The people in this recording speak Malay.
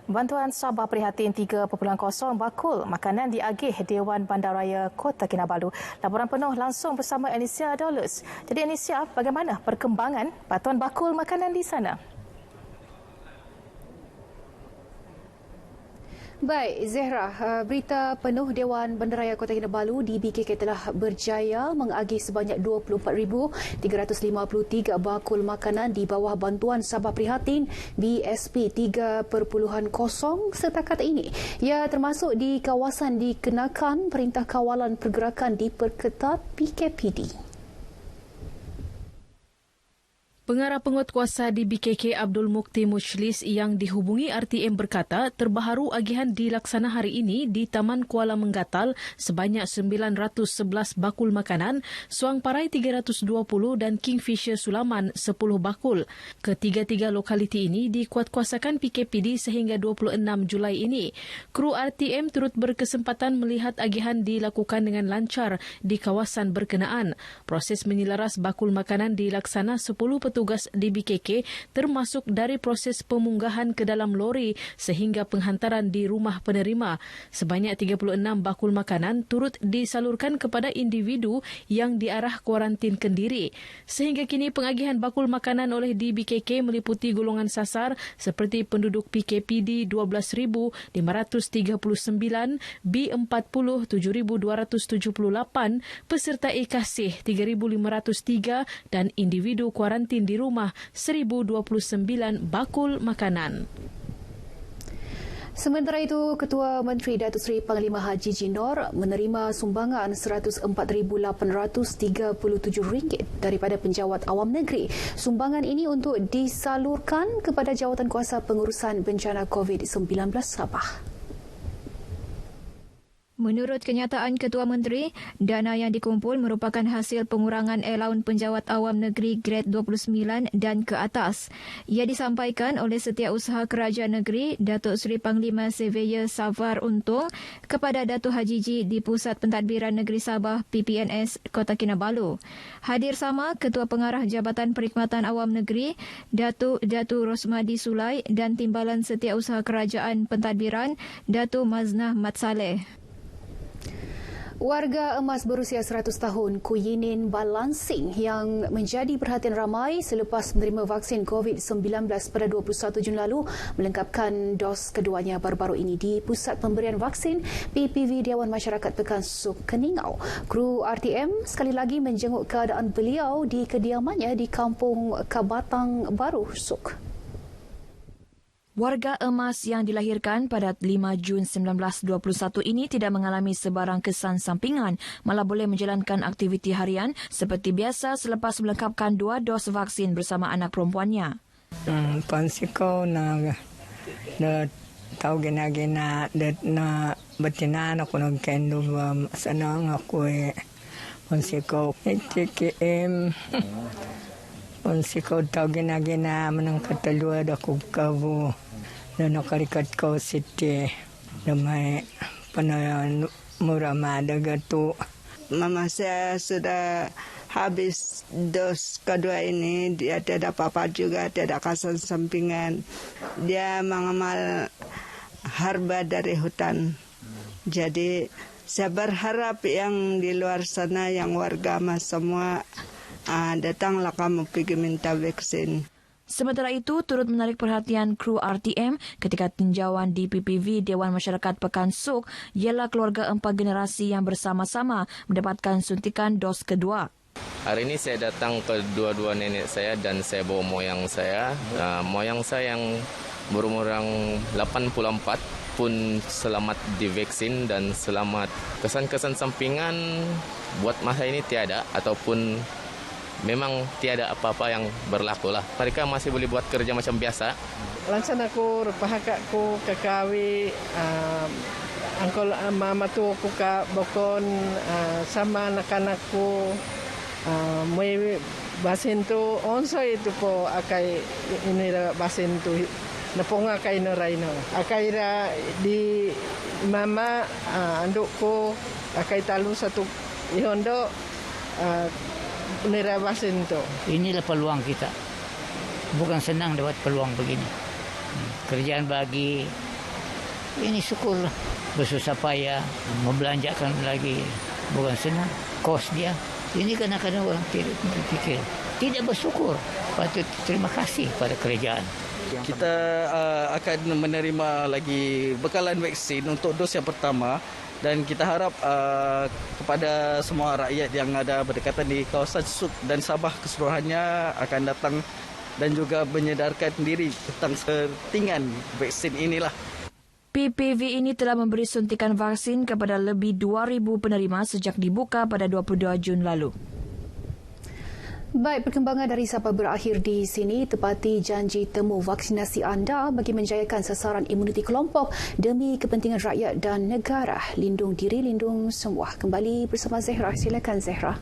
Bantuan Sabah prihatin 3.0 bakul makanan diagih Dewan Bandaraya Kota Kinabalu. Laporan penuh langsung bersama Anisia Dollars. Jadi Anisia, bagaimana perkembangan bantuan bakul makanan di sana? Baik, Zehra, berita penuh Dewan Bandaraya Kota Kinabalu DBKK telah berjaya mengagih sebanyak 24,353 bakul makanan di bawah bantuan Sabah Prihatin BSP 3.0 setakat ini. Ia termasuk di kawasan dikenakan Perintah Kawalan Pergerakan Diperketat PKPD. Pengarah penguatkuasa DBKK Abdul Mukti Muchlis yang dihubungi RTM berkata terbaharu agihan dilaksana hari ini di Taman Kuala Menggatal sebanyak 911 bakul makanan, Suang Parai 320 dan Kingfisher Sulaman 10 bakul. Ketiga-tiga lokaliti ini dikuatkuasakan PKPD sehingga 26 Julai ini. Kru RTM turut berkesempatan melihat agihan dilakukan dengan lancar di kawasan berkenaan. Proses menyelaras bakul makanan dilaksana 10 petugas DBKK termasuk dari proses pemunggahan ke dalam lori sehingga penghantaran di rumah penerima. Sebanyak 36 bakul makanan turut disalurkan kepada individu yang diarah kuarantin kendiri. Sehingga kini pengagihan bakul makanan oleh DBKK meliputi golongan sasar seperti penduduk PKPD 12,539, B40 7,278, peserta e-kasih 3,503 dan individu kuarantin di rumah 1,029 bakul makanan. Sementara itu, Ketua Menteri Datuk Seri Panglima Haji Jinor menerima sumbangan RM104,837 daripada penjawat awam negeri. Sumbangan ini untuk disalurkan kepada Jawatankuasa Pengurusan Bencana COVID-19 Sabah. Menurut kenyataan Ketua Menteri, dana yang dikumpul merupakan hasil pengurangan elaun penjawat awam negeri grade 29 dan ke atas. Ia disampaikan oleh Setiausaha Kerajaan Negeri Datuk Seri Panglima Surveyor Safar Untung kepada Datuk Haji Ji di Pusat Pentadbiran Negeri Sabah PPNS Kota Kinabalu. Hadir sama Ketua Pengarah Jabatan Perkhidmatan Awam Negeri Datuk Rosmadi Sulai dan Timbalan Setiausaha Kerajaan Pentadbiran Datuk Maznah Mat Saleh. Warga emas berusia 100 tahun Kuyinin Balansing yang menjadi perhatian ramai selepas menerima vaksin COVID-19 pada 21 Jun lalu melengkapkan dos keduanya baru-baru ini di Pusat Pemberian Vaksin PPV Dewan Masyarakat Pekan Suk Keningau. Kru RTM sekali lagi menjenguk keadaan beliau di kediamannya di Kampung Kabatang Baru Suk. Warga emas yang dilahirkan pada 5 Jun 1921 ini tidak mengalami sebarang kesan sampingan, malah boleh menjalankan aktiviti harian seperti biasa selepas melengkapkan 2 dos vaksin bersama anak perempuannya. Pansiko na tau gina-gina na betina na kuno kendo sana ngaku pansiko TKM pansiko tau gina-gina menang katalua da kukabu na nakarikat ko siti na may panamurama dagato. Mama saya sudah habis dos kedua ini, dia tidak apa-apa juga, tidak kesan sampingan. Dia mengamal herba dari hutan. Jadi saya berharap yang di luar sana, yang warga mas semua, datanglah kamu pergi minta vaksin. Sementara itu, turut menarik perhatian kru RTM ketika tinjauan di PPV Dewan Masyarakat Pekan Suk ialah keluarga 4 generasi yang bersama-sama mendapatkan suntikan dos kedua. Hari ini saya datang ke dua-dua nenek saya dan saya bawa moyang saya. Moyang saya yang berumur 84 pun selamat divaksin dan selamat. Kesan-kesan sampingan buat masa ini tiada ataupun memang tiada apa-apa yang berlaku lah. Mereka masih boleh buat kerja macam biasa. Lansan aku, rupahakakku, kakawi, angkol mama tu aku ka bokon sama anak-anakku. May basin tu onso itu po akay ini basin tu napunga kay no raino. Akay ra di mama anduk ko akay talu satu ihondo. Nirabasin itu. Inilah peluang kita. Bukan senang dapat peluang begini. Kerjaan bagi Ini syukur bersusah payah membelanjakan lagi. Bukan senang. Kos dia. Ini kadang-kadang orang tidak berfikir. Tidak bersyukur. Patut terima kasih pada kerajaan. Kita akan menerima lagi bekalan vaksin untuk dos yang pertama dan kita harap kepada semua rakyat yang ada berdekatan di kawasan Suk dan Sabah keseluruhannya akan datang dan juga menyedarkan diri tentang pentingan vaksin inilah. PPV ini telah memberi suntikan vaksin kepada lebih 2,000 penerima sejak dibuka pada 22 Jun lalu. Baik, perkembangan dari Sabah berakhir di sini. Tepati janji temu vaksinasi anda bagi menjayakan sasaran imuniti kelompok demi kepentingan rakyat dan negara. Lindung diri, lindung semua. Kembali bersama Zehra. Silakan Zehra.